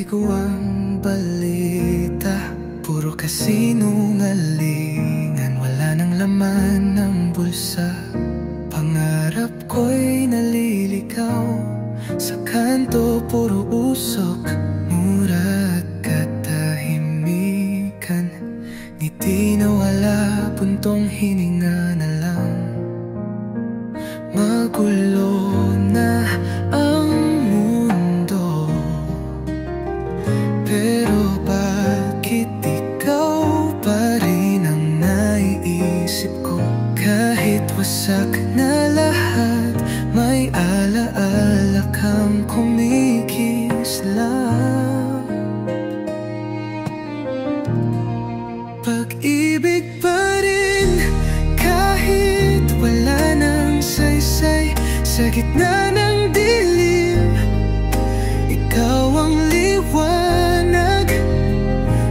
ko ang balita, puro kasinungalingan, wala nang laman ng bulsa. Pangarap ko'y naliligaw, sa kanto puro usok, mura at katahimikan. Ngiti na wala, buntong hininga na lang. Magulo na ang mundo, pero bakit ikaw pa rin ang naiisip ko? Kahit wasak na lahat, may alaala kang kumikislap. Pag-ibig pa rin, kahit wala nang saysay. Sa gitna ng dilim, ikaw ang liwanag.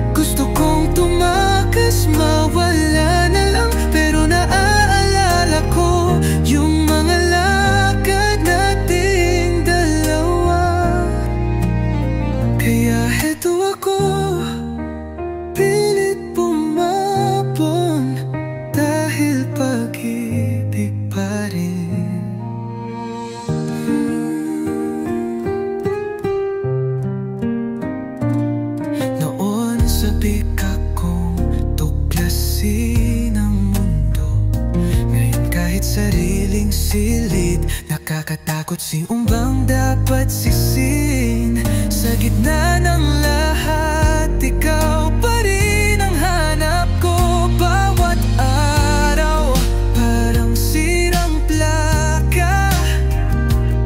Gusto kong tumakas, mawala na lang, pero naaalala ko yung mga lakad nating dalawa. Kaya heto ako, pilit bumabon, dahil pag-ibig pa rin. Noon sabik akong tuklasin ang mundo, ngayon kahit sariling silid, nakakatakot siyong bang dapat sisin. Sa gitna ng lahat, ikaw pa rin ang hanap ko. Bawat araw parang sirang plaka,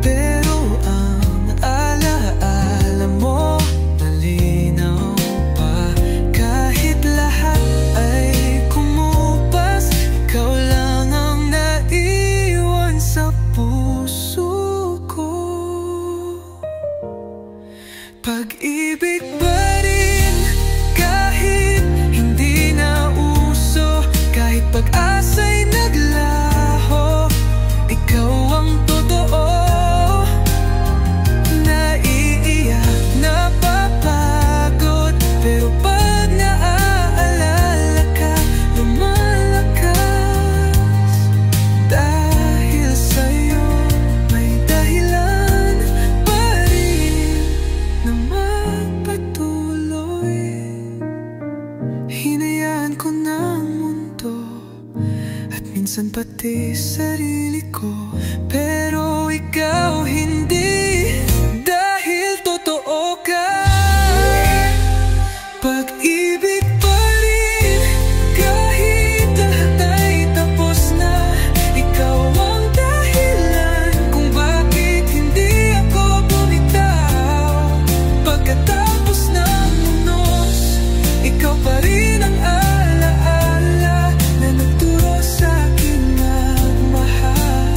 pero ang alaala mo malinaw pa. Kahit lahat ay kumupas, ikaw lang ang naiwan sa puso ko. Pag-ibig pa rin, kahit hindi na uso, kahit pag-asa'y naglaho, ikaw ang totoo. Naiiyak, napapagod, pero pag naaalala ka, lumalakas. Dahil sa'yo may dahilan pa rin na magpatuloy. Hinayaan ko ng mundo at minsan pati sarili ko, pero ikaw hindi, dahil totoo ka. Pag-ibig pa rin, kahit lahat ay tapos na, ikaw ang dahilan kung bakit hindi ako bumitaw. Pagkatapos ng unos, ikaw pa rin ang alaala na nagturo sa'kin magmahal.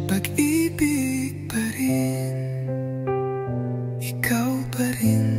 Pag-ibig pa rin, ikaw pa rin.